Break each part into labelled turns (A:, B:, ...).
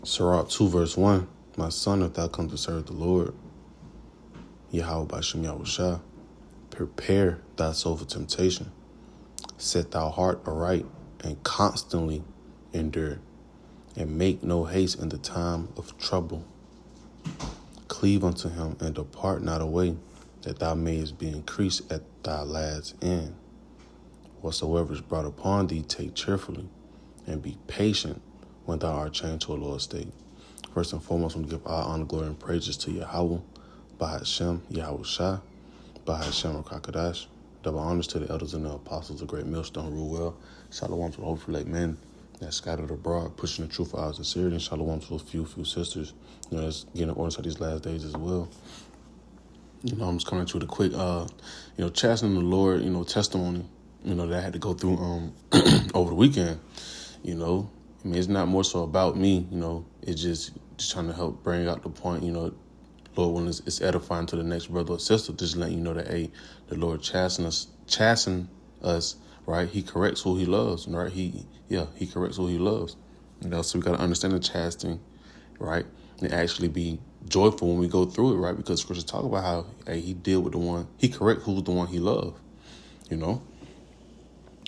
A: Sirach 2 verse 1, my son, if thou come to serve the Lord, Yahweh Bashem Yahushua, prepare thy soul for temptation. Set thy heart aright and constantly endure, and make no haste in the time of trouble. Cleave unto him and depart not away, that thou mayest be increased at thy lad's end. Whatsoever is brought upon thee, take cheerfully, and be patient when thou art changed to a lower state. First and foremost, we give all honor, glory, and praises to Yahweh, Bahashem, Yahushua, Bahashem, Rakakadash. Double honors to the elders and the apostles, the great millstone rule well. Shalom to the hopeful elect men that scattered abroad, pushing the truth out of sincerity. And shalom to a few sisters, that's getting orders for these last days as well. I'm just coming to the quick, chastening the Lord, testimony, that I had to go through over the weekend. It's not more so about me, it's just trying to help bring out the point, Lord, when it's edifying to the next brother or sister, just letting you know that, hey, the Lord chasten us, right? He corrects who he loves, right? He corrects who he loves. So we got to understand the chastening, right? And actually be joyful when we go through it, right? Because scriptures talk about how, hey, he deal with the one, he correct who's the one he loved,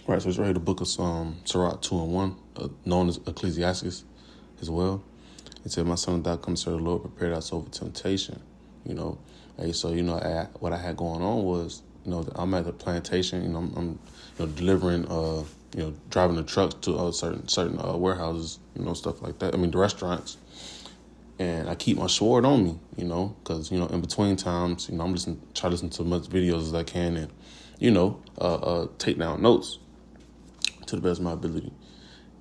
A: Right, so it's right here, the book of Sirach 2 and 1, known as Ecclesiastes as well. It said, my son, thou come to serve the Lord, prepare thy soul for temptation. Hey, so, what I had going on was, I'm at the plantation, I'm delivering, driving the trucks to certain warehouses, stuff like that. The restaurants. And I keep my sword on me, because, in between times, I'm try to listen to as much videos as I can and, take down notes to the best of my ability.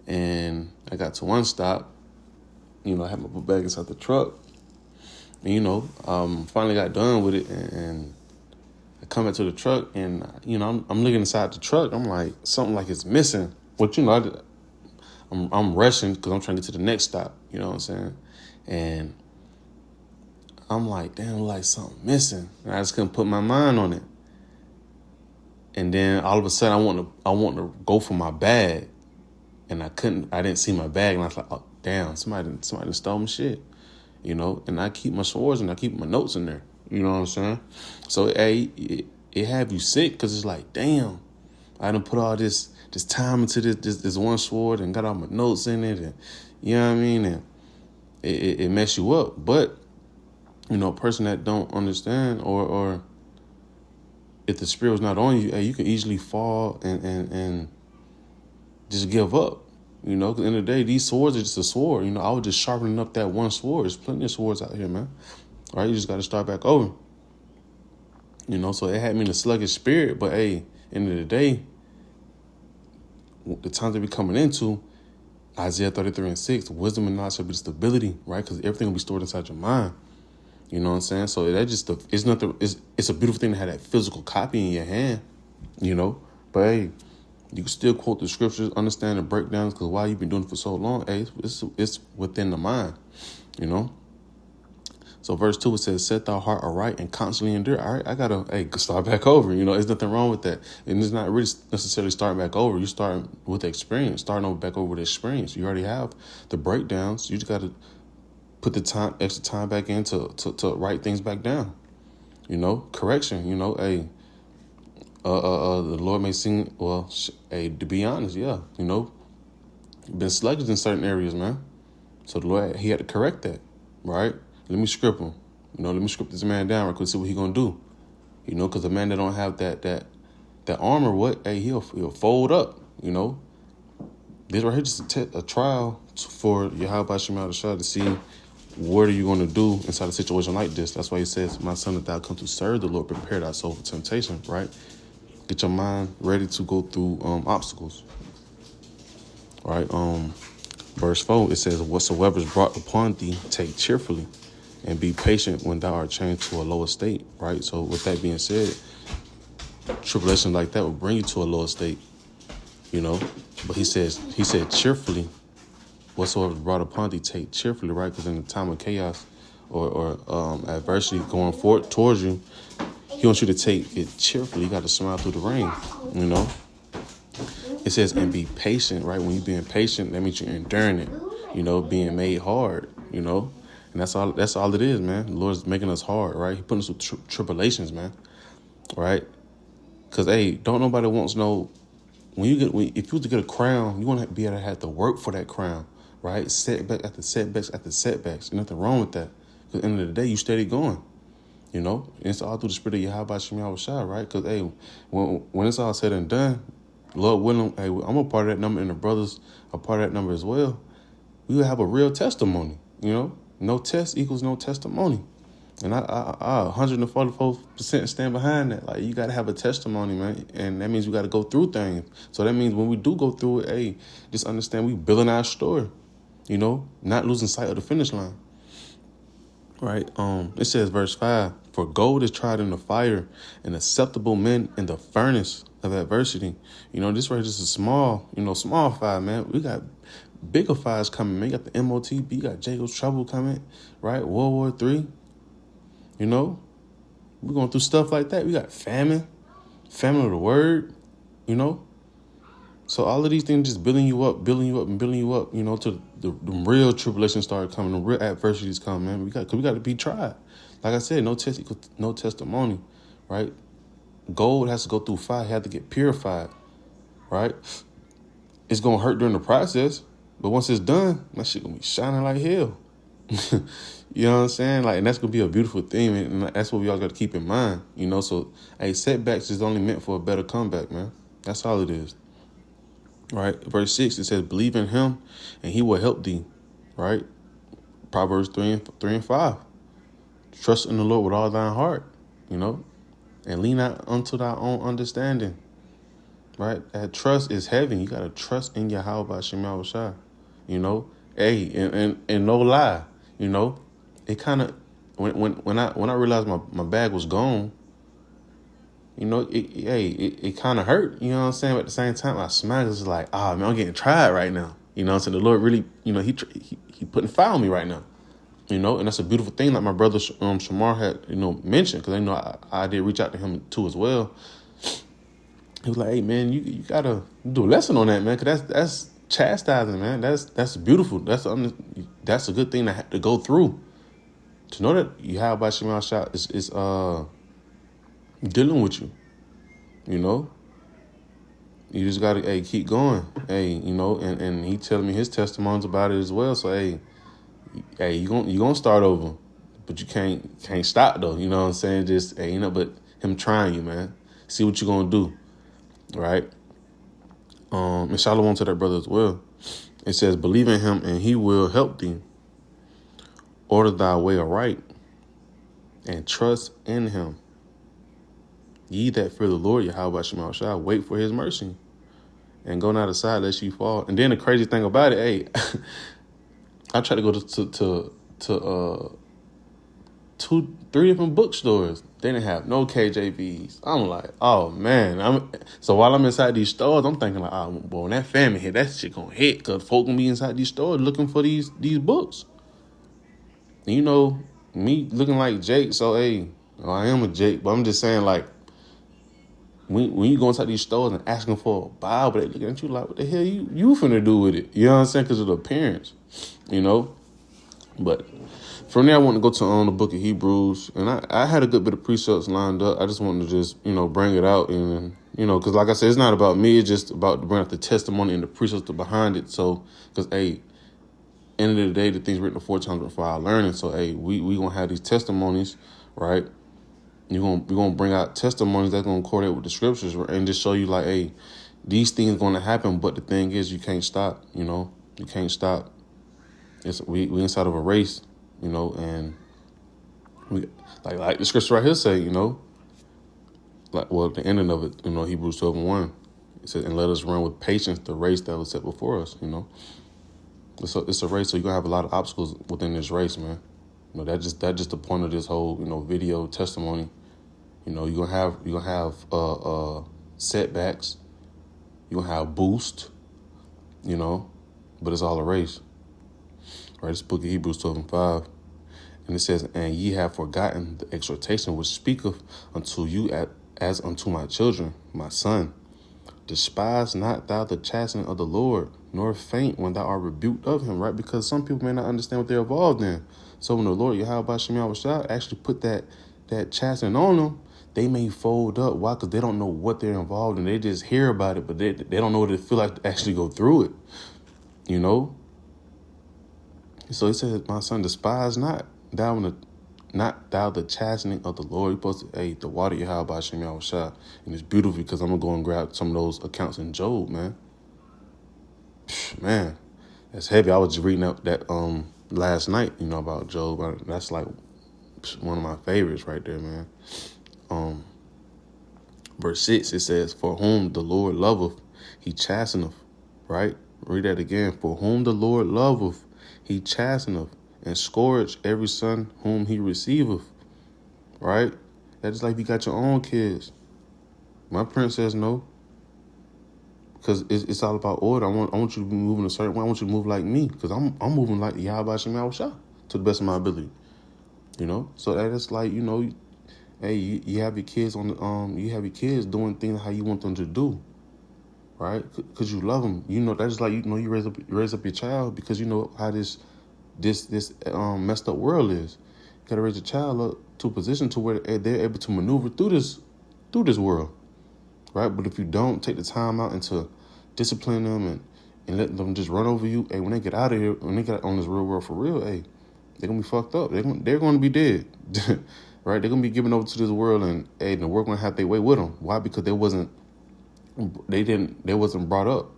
A: And I got to one stop, I had my book bag inside the truck. And, finally got done with it, and I come back to the truck, and, I'm looking inside the truck. I'm like, something like it's missing. But, I'm rushing because I'm trying to get to the next stop, you know what I'm saying? And I'm like, damn, like something missing. And I just couldn't put my mind on it. And then all of a sudden I want to go for my bag. And I didn't see my bag. And I was like, oh, damn, somebody stole my shit. And I keep my swords and I keep my notes in there. You know what I'm saying? So it have you sick because it's like, damn, I done put all this time into this one sword and got all my notes in it. And you know what I mean? And it mess you up. But, a person that don't understand or if the spirit was not on you, hey, you can easily fall and just give up. Because at the end of the day, these swords are just a sword. I was just sharpening up that one sword. There's plenty of swords out here, man. All right, you just got to start back over. So it had me in a sluggish spirit. But, hey, end of the day, the times that we're coming into, Isaiah 33:6, wisdom and knowledge shall be the stability, right? Because everything will be stored inside your mind. You know what I'm saying? So that just it's a beautiful thing to have that physical copy in your hand, But hey, you can still quote the scriptures, understand the breakdowns, because while you've been doing it for so long, hey, it's within the mind, So verse 2, it says, set thy heart aright and constantly endure. All right, I gotta start back over. There's nothing wrong with that. And it's not really necessarily starting back over. You start with the experience, starting back over with experience. You already have the breakdowns. You just gotta put the extra time back in to write things back down. Correction, hey, the Lord may seem, to be honest, yeah, been sluggish in certain areas, man. So the Lord, he had to correct that, right? Let me script him. Let me script this man down right quick, see what he gonna do. Because the man that don't have that armor, he'll fold up, This right here just a trial for Yahweh Bashem Yahushua to see what are you going to do inside a situation like this. That's why he says, my son, if thou come to serve the Lord, prepare thy soul for temptation, right? Get your mind ready to go through obstacles. All right. Verse 4, it says, whatsoever is brought upon thee, take cheerfully, and be patient when thou art changed to a lower state, right? So with that being said, tribulation like that will bring you to a lower state, But he said cheerfully, whatsoever is brought upon thee, take cheerfully, right? Because in the time of chaos or adversity going forward towards you, he wants you to take it cheerfully. You got to smile through the rain, It says, and be patient, right? When you're being patient, that means you're enduring it. being made hard, and that's all it is, man. The Lord's making us hard, right? He putting us with tribulations, man, right? Because, hey, don't nobody wants no, if you was to get a crown, you want to be able to have to work for that crown, right? Setback after setbacks after setbacks. There's nothing wrong with that. Because at the end of the day, you steady going. And it's all through the spirit of Yahweh Shem Yahweh Shai, right? Because, hey, when it's all said and done, Lord willing, hey, I'm a part of that number, and the brothers are part of that number as well. We will have a real testimony, No test equals no testimony. And I 144% stand behind that. Like, you got to have a testimony, man. And that means we got to go through things. So that means when we do go through it, hey, just understand we building our story, not losing sight of the finish line. Right. It says, verse 5, for gold is tried in the fire, and acceptable men in the furnace of adversity. This right is a small fire, man. We got bigger fires coming, man. You got the MOTB, you got Jacob's Trouble coming, right? World War III. We're going through stuff like that. We got famine of the word, So all of these things just building you up, to the real tribulations start coming, the real adversities come, man. We got to be tried. Like I said, no test equals no testimony, right? Gold has to go through fire, has to get purified, right? It's going to hurt during the process, but once it's done, that shit going to be shining like hell. You know what I'm saying? Like, and that's going to be a beautiful thing, and that's what we all got to keep in mind, So, hey, setbacks is only meant for a better comeback, man. That's all it is. Right? Verse 6, it says, believe in him, and he will help thee, right? Proverbs 3 and 5. Trust in the Lord with all thine heart, and lean not unto thy own understanding, right? That trust is heavy. You got to trust in Yahweh Shem Yahweh Shai, Hey, and no lie, it kind of, when I realized my bag was gone, it kind of hurt, you know what I'm saying? But at the same time, I smiled. It's like, man, I'm getting tried right now. So the Lord really, he putting fire on me right now, and that's a beautiful thing. Like my brother Shamar had, mentioned, because I did reach out to him too as well. He was like, hey, man, you gotta do a lesson on that, man, because that's chastising, man. That's beautiful. That's a good thing to have to go through. To know that Yahweh Shem Shah is dealing with you, You just gotta keep going, and he telling me his testimonies about it as well. So you gonna start over, but you can't stop though. You know what I'm saying? Just but him trying you, man. See what you gonna do, right? And shalom to that brother as well. It says, believe in him, and he will help thee. Order thy way aright, and trust in him. Ye that fear the Lord, Yahweh Shema Shah, wait for his mercy, and go not aside lest you fall. And then the crazy thing about it, I tried to go to 3 different bookstores. They didn't have no KJVs. I'm like, oh man. So while I'm inside these stores, I'm thinking like, when that famine hit, that shit gonna hit, because folk gonna be inside these stores looking for these books. And me looking like Jake, so I am a Jake, but I'm just saying, like, when you go inside these stores and asking for a Bible, they looking at you like, what the hell you finna do with it? You know what I'm saying? Because of the appearance, But from there, I want to go to the book of Hebrews, and I had a good bit of precepts lined up. I just wanted to just, bring it out, and, because like I said, it's not about me. It's just about to bring out the testimony and the precepts behind it. So, because, end of the day, the things written aforetime for our learning. So, we going to have these testimonies, right? We're going to bring out testimonies that's going to correlate with the scriptures, right? And just show you like, these things going to happen. But the thing is, you can't stop, You can't stop. We inside of a race, and we like the scripture right here say, the ending of it, Hebrews 12:1. It says, and let us run with patience the race that was set before us, It's a race, so you're going to have a lot of obstacles within this race, man. That's just the point of this whole, video testimony. You're gonna have setbacks. You're gonna have boost, but it's all a race. Right, this book of Hebrews 12:5. And it says, and ye have forgotten the exhortation which speaketh unto you as unto my children, my son. Despise not thou the chastening of the Lord, nor faint when thou art rebuked of him, right? Because some people may not understand what they're involved in. So when the Lord Yahweh Shem Yahushua actually put that chastening on them, they may fold up. Why? Because they don't know what they're involved in. They just hear about it, but they don't know what it feel like to actually go through it, you know? So he says, my son, despise not thou the chastening of the Lord. You're supposed to, the water Yahweh Shem Yahushua. And it's beautiful because I'm going to go and grab some of those accounts in Job, man. Man, that's heavy. I was just reading up that last night, about Job. That's like one of my favorites right there, man. Verse 6, it says, for whom the Lord loveth, he chasteneth, right? Read that again. For whom the Lord loveth, he chasteneth, and scourge every son whom he receiveth, right? That's like if you got your own kids. My parents says no, because it's all about order. I want you to be moving a certain way. I want you to move like me, because I'm moving like Yahweh Shem Yahushua to the best of my ability, So that is like, hey, you have your kids you have your kids doing things how you want them to do, right? Because you love them. That's like you raise up your child because you know how this messed up world is. You gotta raise your child up to a position to where they're able to maneuver through this world, right? But if you don't take the time out and to discipline them and let them just run over you, when they get out of here, when they get on this real world for real, they're gonna be fucked up. They're gonna be dead, right? They're gonna be given over to this world, and the world gonna have their way with them. Why? Because they wasn't brought up,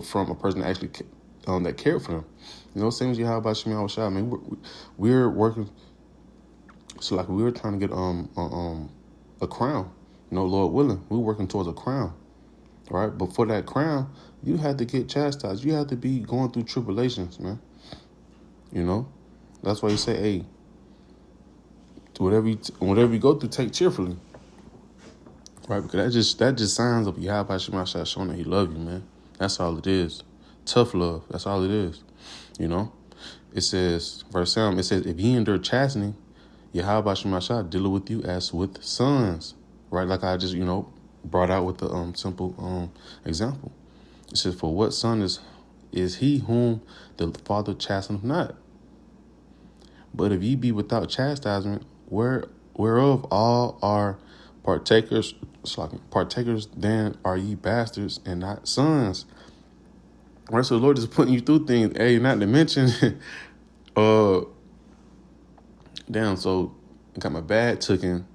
A: from a person that actually that cared for them. Same as you have about Shem Yahushua. I mean, we're working. So like we were trying to get a crown. Lord willing, we're working towards a crown, right? But for that crown, you had to get chastised. You had to be going through tribulations, man. That's why you say, hey, whatever you go through, take cheerfully, right? Because that just signs of Yahweh Shem Yahushua showing that he love you, man. That's all it is. Tough love. That's all it is. It says, verse 7, it says, if ye endure chastening, Yahweh Shem Yahushua dealeth with you as with sons, right? Like I just, brought out with the simple example. It says, for what son is he whom the Father chasteneth not? But if ye be without chastisement, whereof all are partakers, then are ye bastards and not sons. Right, so the Lord is putting you through things. Hey, not to mention, so I got my bag taken.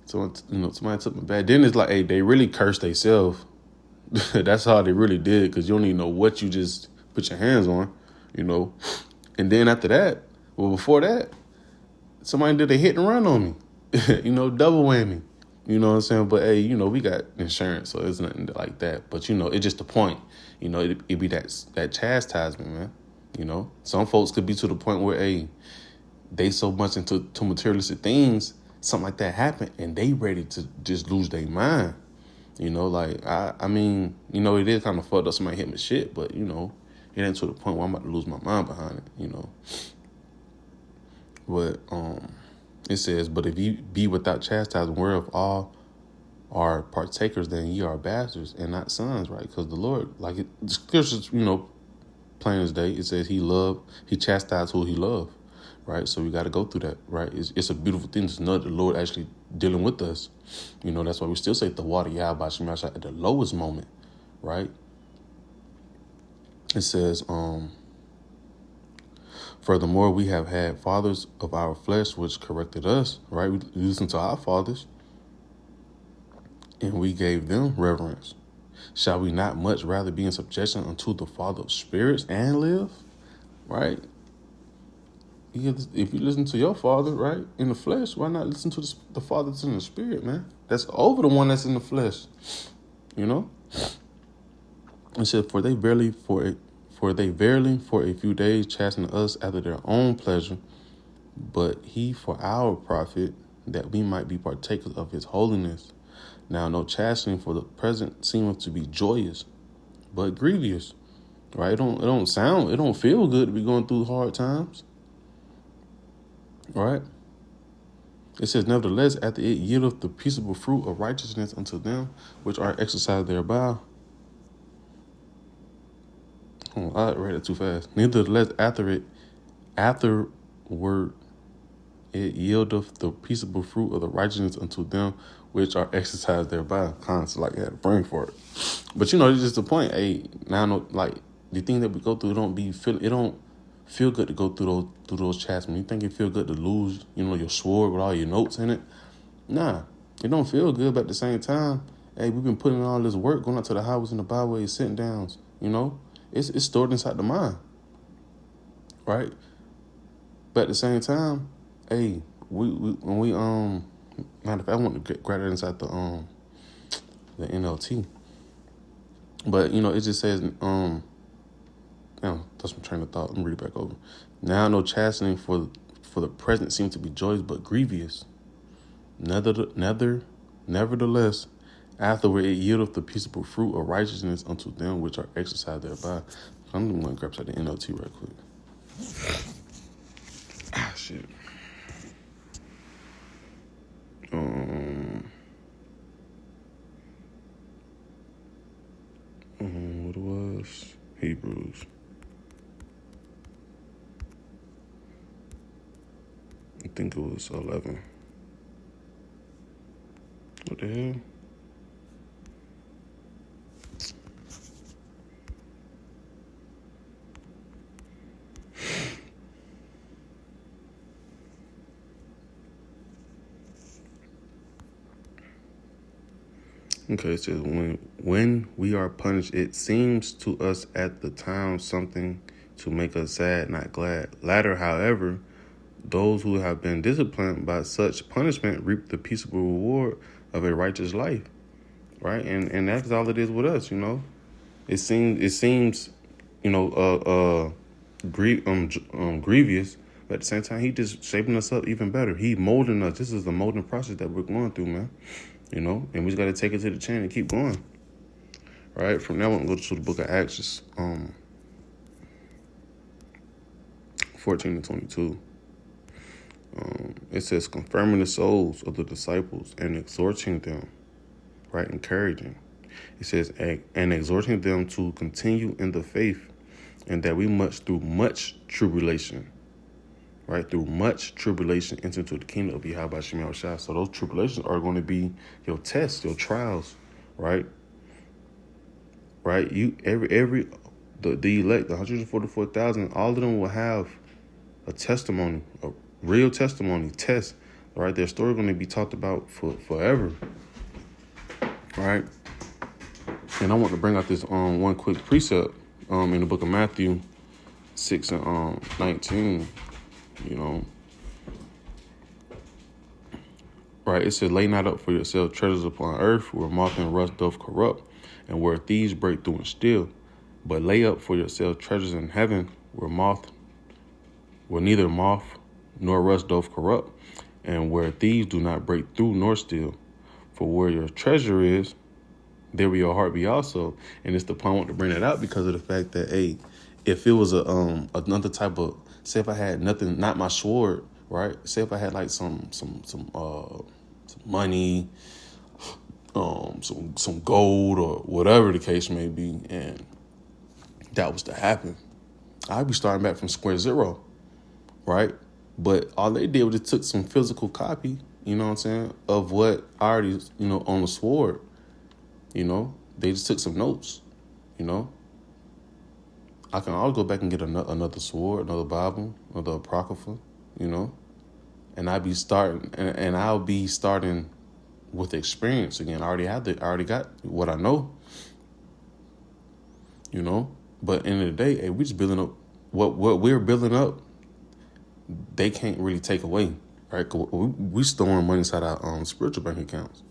A: So, somebody took my bag. Then it's like, hey, they really cursed themselves. That's how they really did, because you don't even know what you just put your hands on, And then after that, before that, somebody did a hit and run on me, double whammy. You know what I'm saying? But, hey, we got insurance, so it's nothing like that. But, it's just the point. It be that chastisement, man. Some folks could be to the point where, hey, they so much into materialistic things, something like that happen, and they ready to just lose their mind. I mean, it is kind of fucked up. Somebody hit me shit, but, it ain't to the point where I'm about to lose my mind behind it, But it says, but if you be without chastisement, whereof all are partakers, then ye are bastards and not sons, right? Because the Lord, the scriptures, plain as day, it says he chastised who he loved, right? So we got to go through that, right? It's a beautiful thing to know that the Lord actually dealing with us. That's why we still say the water Yahweh Shem Yahushua at the lowest moment, right? It says, furthermore, we have had fathers of our flesh which corrected us, right? We listened to our fathers, and we gave them reverence. Shall we not much rather be in subjection unto the Father of spirits and live? Right? If you listen to your father, right, in the flesh, why not listen to the Father that's in the spirit, man? That's over the one that's in the flesh. It said, for they verily for a few days chasten us after their own pleasure, but he for our profit, that we might be partakers of his holiness. Now, no chastening for the present seemeth to be joyous, but grievous. Right? It don't feel good to be going through hard times. Right? It says, nevertheless, after it yieldeth the peaceable fruit of righteousness unto them which are exercised thereby. Oh, I read it too fast. Nevertheless, afterward, it yieldeth the peaceable fruit of the righteousness unto them which are exercised thereby. Kind of like I had a brain for it. But it's just the point. Hey, now like the thing that we go through it don't feel good to go through those chastisements. You think it feel good to lose, your sword with all your notes in it? Nah, it don't feel good. But at the same time, hey, we've been putting in all this work, going out to the highways and the byways, sitting downs. It's stored inside the mind, right? But at the same time, hey, when we matter of fact, I want to grab that inside the NLT. But it just says that's my train of thought. Let me read it back over. Now no chastening for the present seems to be joyous but grievous. Nevertheless, afterward it yieldeth the peaceable fruit of righteousness unto them which are exercised thereby. I'm going to grab the NLT right quick. Shit. What it was? Hebrews. I think it was 11. What the hell? Okay, it says when we are punished, it seems to us at the time something to make us sad, not glad. Latter, however, those who have been disciplined by such punishment reap the peaceable reward of a righteous life, right? And that's all it is with us, It seems, grievous, but at the same time, he just shaping us up even better. He molding us. This is the molding process that we're going through, man. And we just got to take it to the chin and keep going. All right, from now on, go to the book of Acts, 14 to 22. It says, confirming the souls of the disciples and exhorting them, right, encouraging. It says, and exhorting them to continue in the faith, and that we must, through much tribulation, right, through much tribulation, enter into the kingdom of Yahweh Shemel Shah. So those tribulations are going to be your tests, your trials, right? Right? The elect, the 144,000, all of them will have a testimony, a real testimony, test, right? Their story going to be talked about for forever, right? And I want to bring out this one quick precept in the book of Matthew 6 and 19, right? It says, lay not up for yourself treasures upon earth where moth and rust doth corrupt and where thieves break through and steal, but lay up for yourself treasures in heaven where neither moth nor rust doth corrupt, and where thieves do not break through nor steal. For where your treasure is, there will your heart be also. And it's the point I want to bring that out because of the fact that, hey, if it was another type of, say if I had nothing, not my sword, right? Say if I had like some money, some gold or whatever the case may be, and that was to happen, I'd be starting back from square zero, right? But all they did was just took some physical copy, of what I already, on the sword, they just took some notes, I can always go back and get another sword, another Bible, another Apocrypha, and I'll be starting with experience again. I already got what I know, but in the day, hey, we just building up what we're building up. They can't really take away, right? We storing money inside our spiritual bank accounts,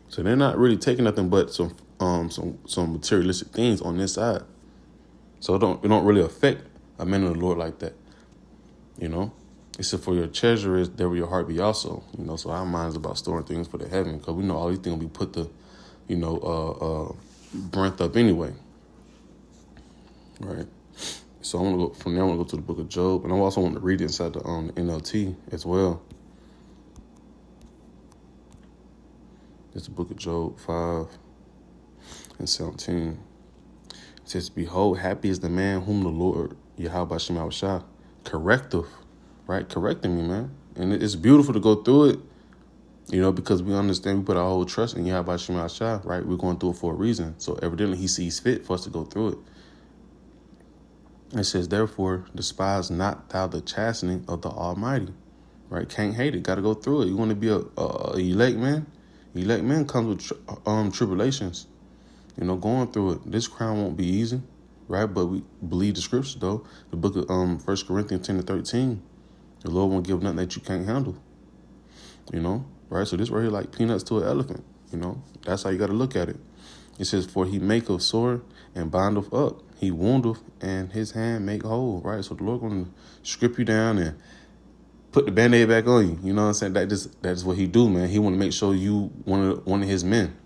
A: so they're not really taking nothing but some materialistic things on this side. So it don't really affect a man of the Lord like that, It said, for your treasure is there will your heart be also, So our mind is about storing things for the heaven, because we know all these things will be put to, burnt up anyway, right? So I want to go from there. I want to go to the book of Job, and I also want to read it inside the NLT as well. It's the book of Job 5 and 17. It says, behold, happy is the man whom the Lord, Yahweh Shema Shah, correcteth, right? Correcting me, man. And it's beautiful to go through it, because we understand we put our whole trust in Yahweh Shema Shah, right? We're going through it for a reason. So evidently he sees fit for us to go through it. It says, therefore, despise not thou the chastening of the Almighty, right? Can't hate it. Got to go through it. You want to be a elect man? Elect man comes with tribulations. Going through it. This crown won't be easy, right? But we believe the scriptures, though. The book of 1 Corinthians 10-13. The Lord won't give nothing that you can't handle, right? So this right here like peanuts to an elephant, That's how you got to look at it. It says, for he maketh sore and bindeth up. He woundeth and his hand make whole, right? So the Lord going to strip you down and put the Band-Aid back on you. You know what I'm saying? That's what he do, man. He want to make sure you one of his men,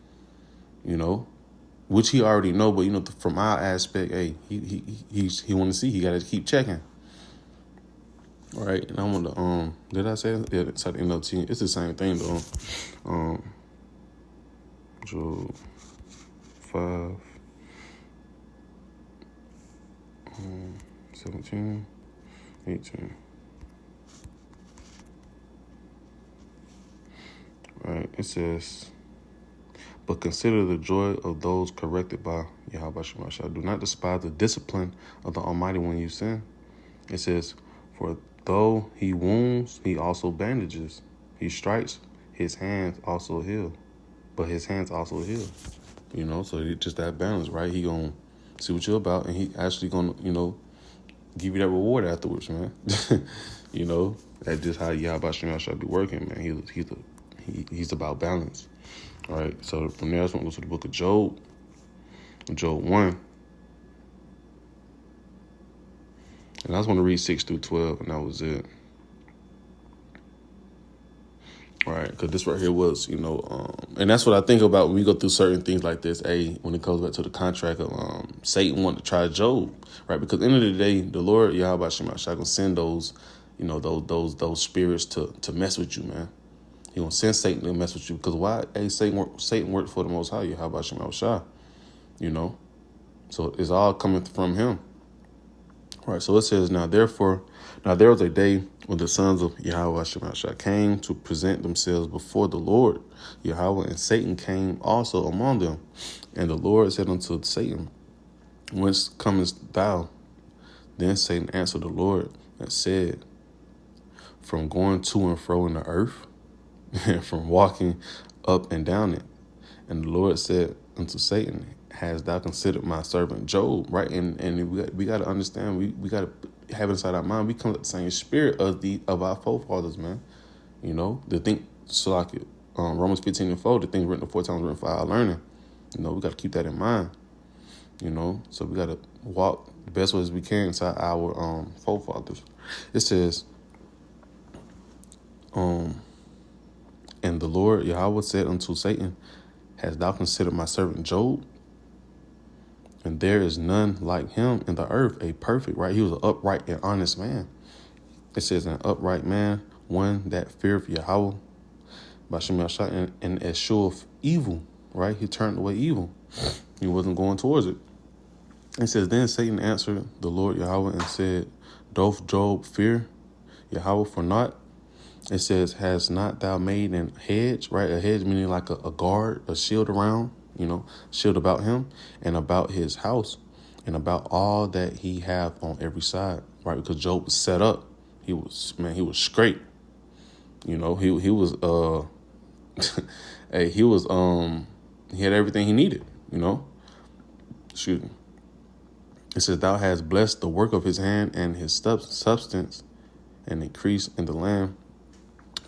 A: which he already know. But, from our aspect, hey, he want to see. He got to keep checking. All right, and I want to, did I say it? Yeah, it's at the NOT. It's the same thing, though. Job 5, 17, 18. Right, it says, but consider the joy of those corrected by Yahweh Shema Shah. Do not despise the discipline of the Almighty when you sin. It says, for though he wounds, he also bandages. He strikes, his hands also heal. But his hands also heal. So it's just that balance, right? He going to see what you're about, and he actually going to, give you that reward afterwards, man. That's just how Yahweh Shema Shah be working, man. He's about balance. All right, so from there, I just want to go to the book of Job. Job 1. And I just want to read 6-12, and that was it. All right, because this right here was, and that's what I think about when we go through certain things like this. When it comes back to the contract of Satan wanting to try Job, right? Because at the end of the day, the Lord Yahweh Shema Shah gonna send those, those spirits to mess with you, man. He gonna send Satan to mess with you because why? Satan worked for the Most High Yahweh Shema Shah, So it's all coming from him. All right, so it says, now there was a day when the sons of Yahweh Shema Shah came to present themselves before the Lord Yahweh, and Satan came also among them. And the Lord said unto Satan, whence comest thou? Then Satan answered the Lord and said, from going to and fro in the earth, and from walking up and down it. And the Lord said unto Satan, hast thou considered my servant Job? Right, and we got to understand, we got to have inside our mind, we come with the same spirit of our forefathers, man. The thing, so like Romans 15:4, the things written the 4 times written for our learning. We got to keep that in mind. So we got to walk the best way as we can inside our forefathers. It says, and the Lord Yahweh said unto Satan, hast thou considered my servant Job? And there is none like him in the earth, a perfect, right? He was an upright and honest man. It says an upright man, one that feareth Yahweh, and escheweth evil, right? He turned away evil. He wasn't going towards it. It says, then Satan answered the Lord Yahweh and said, doth Job fear Yahweh for naught? It says, has not thou made an hedge, right? A hedge meaning like a guard, a shield around, shield about him and about his house and about all that he hath on every side, right? Because Job was set up. He was straight. He was, hey, he had everything he needed, Excuse me. It says, thou hast blessed the work of his hand and his substance and increase in the land.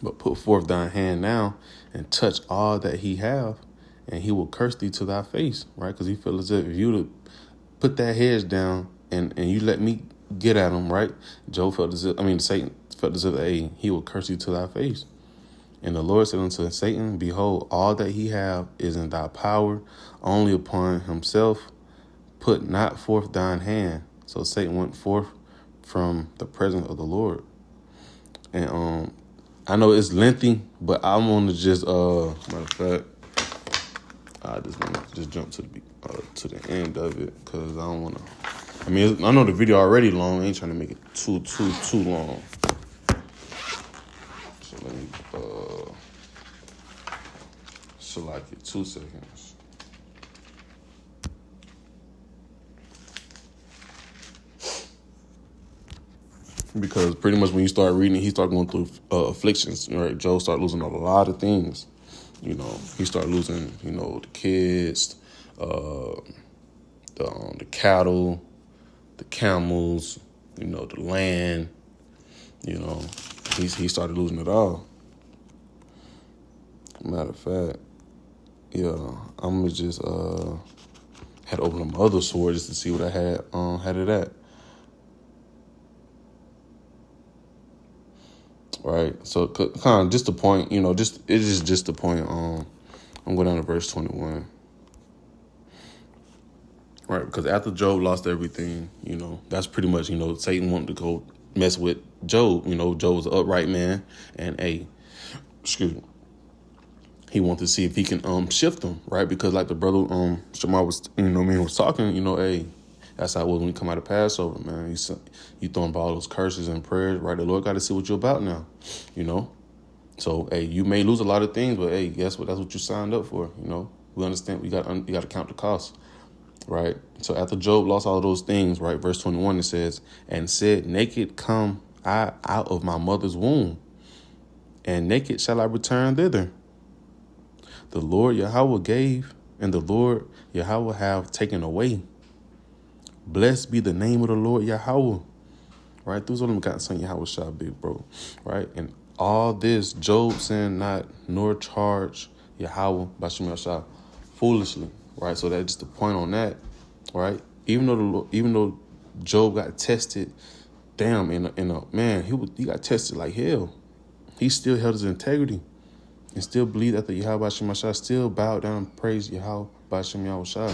A: But put forth thine hand now and touch all that he have, and he will curse thee to thy face, right? Because he felt as if you to put that hedge down and you let me get at him, right? Satan felt as if, hey, he will curse you to thy face. And the Lord said unto Satan, behold, all that he have is in thy power, only upon himself put not forth thine hand. So Satan went forth from the presence of the Lord. And I know it's lengthy, but I'm going to just, matter of fact, I just want to just jump to the beat. to the end of it because I don't want to. I mean, I know the video already long. I ain't trying to make it too long. So let me select it 2 seconds. Because pretty much when you start reading, he started going through afflictions. Right, Job started losing a lot of things. You know, he started losing, the kids, the cattle, the camels, the land. He started losing it all. Matter of fact, yeah, I'm gonna just had to open up my other sword just to see what I had it at. Right, so kind of just the point, just the point. I'm going down to verse 21. Right, because after Job lost everything, that's pretty much, Satan wanted to go mess with Job. Job was an upright man, and he wanted to see if he can shift him, right? Because like the brother Shamar was, was talking, that's how it was when you come out of Passover, man. You throwing about all those curses and prayers, right? The Lord got to see what you're about now, So, you may lose a lot of things, but guess what? That's what you signed up for, We understand you got to count the cost. Right. So after Job lost all of those things, right, verse 21, it says, and said, naked come I out of my mother's womb, and naked shall I return thither. The Lord Yahweh gave, and the Lord Yahweh have taken away. Blessed be the name of the Lord Yahweh. Right. Those are them got son Yahweh shall be, bro. Right. And all this Job sinned not, nor charged Yahweh Bashem Yahshua foolishly. Right, so that's just the point on that, right? Even though Job got tested, he got tested like hell. He still held his integrity and still believed that the Yahweh Bashem Yahshua, still bowed down and praised Yahweh Bashem Yahshua,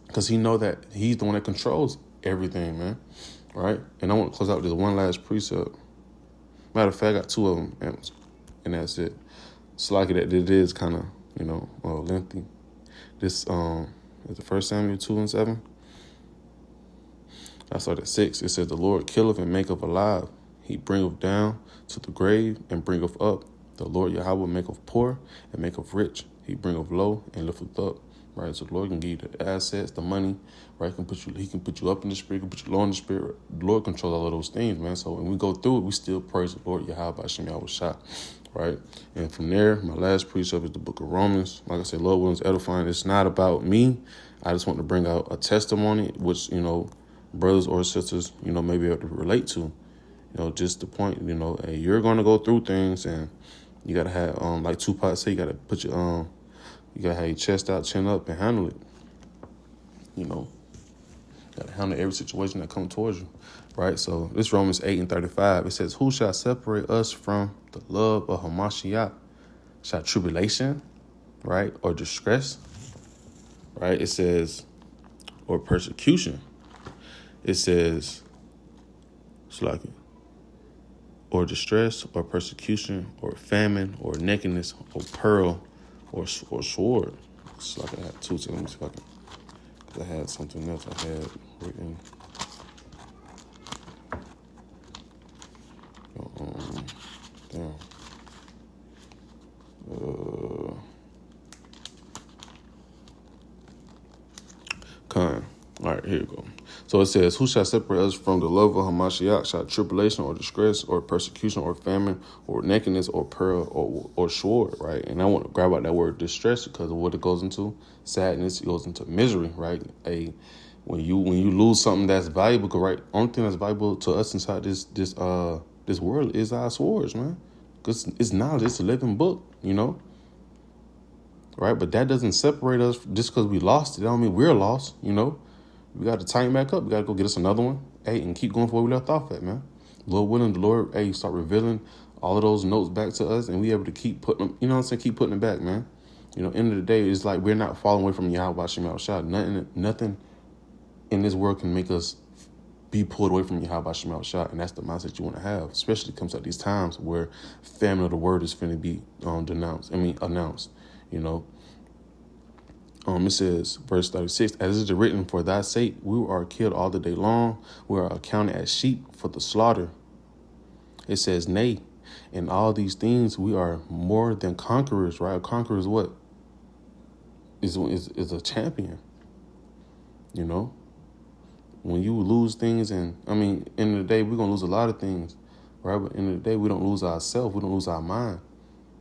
A: because he know that he's the one that controls everything, man. Right, and I want to close out with this one last precept. Matter of fact, I got 2 of them, and that's it. It's like that it is kind of lengthy. This is the 1 Samuel 2:7. I started at 6. It says, the Lord killeth and maketh alive. He bringeth down to the grave and bringeth up. The Lord Yahweh maketh poor and maketh rich. He bringeth low and lifteth up. Right, so the Lord can give you the assets, the money. Right, He can put you up in the spirit, can put you low in the spirit. The Lord controls all of those things, man. So when we go through it, we still praise the Lord Yahweh Hashem Yahweh Shah. Right, and from there, my last precept is the book of Romans. Like I said, Lord willing, edifying. It's not about me. I just want to bring out a testimony, which brothers or sisters, may be able to relate to. Just the point. Hey, you're going to go through things, and you gotta have like Tupac said, you gotta put your you gotta have your chest out, chin up, and handle it. Gotta handle every situation that comes towards you. Right, so this Romans 8:35, it says, who shall separate us from the love of Hamashiach? Shall tribulation, right, or distress, right? It says, or persecution. It says, or distress, or persecution, or famine, or nakedness, or peril, or sword. It's like I had 2, so let me see if I can, because I had something else I had written. Damn. All right, here you go. So it says, who shall separate us from the love of Hamashiach? Shall tribulation or distress or persecution or famine or nakedness or peril or sword, right? And I want to grab out that word distress because of what it goes into. Sadness, it goes into misery, right? When you lose something that's valuable, right? Only thing that's valuable to us inside this world is our swords, man. Because it's knowledge, it's a living book, Right? But that doesn't separate us just because we lost it. That don't mean we're lost, We got to tighten back up. We got to go get us another one. And keep going for where we left off at, man. Lord willing, the Lord, start revealing all of those notes back to us, and we able to keep putting them, keep putting it back, man. End of the day, it's like we're not falling away from Yahweh Shem Shah. Nothing in this world can make us be pulled away from Yahweh Shem Shah, and that's the mindset you want to have, especially comes at these times where famine of the word is finna be announced. It says, verse 36, as it is written, for thy sake we are killed all the day long. We are accounted as sheep for the slaughter. It says, nay, in all these things we are more than conquerors, right? A conqueror is what? Is a champion, you know? When you lose things, and I mean, end of the day, we're going to lose a lot of things, right? But end of the day, we don't lose ourselves. We don't lose our mind,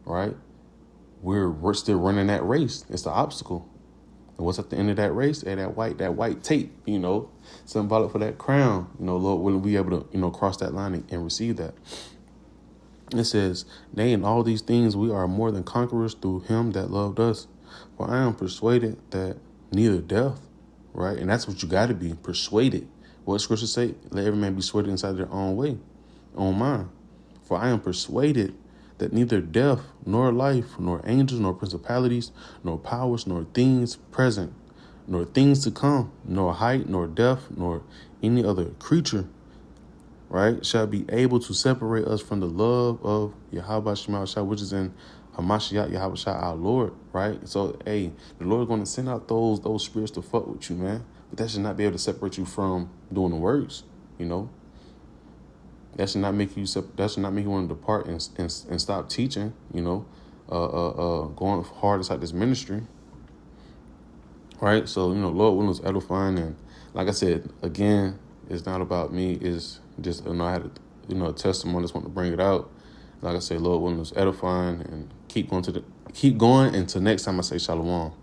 A: right? We're still running that race. It's the obstacle. And what's at the end of that race? Hey, that white tape, you know, symbolic for that crown. You know, Lord, will we be able to, you know, cross that line and receive that? It says, nay, in all these things we are more than conquerors through him that loved us. For I am persuaded that neither death, right? And that's what you got to be, persuaded. What scripture say? Let every man be persuaded inside their own way, own mind. For I am persuaded that neither death, nor life, nor angels, nor principalities, nor powers, nor things present, nor things to come, nor height, nor depth, nor any other creature, right, shall be able to separate us from the love of Yahweh Shemashah, which is in Hamashiach Yahweh our Lord, right? So, hey, the Lord is going to send out those spirits to fuck with you, man. But that should not be able to separate you from doing the works, you know. That should not make you want to depart and stop teaching, you know, going hard inside this ministry, right? So, you know, Lord willing is edifying, and like I said, again, it's not about me. It's just, you know, I had a testimony. Just want to bring it out. Like I said, Lord willing is edifying, and keep going until next time I say shalom.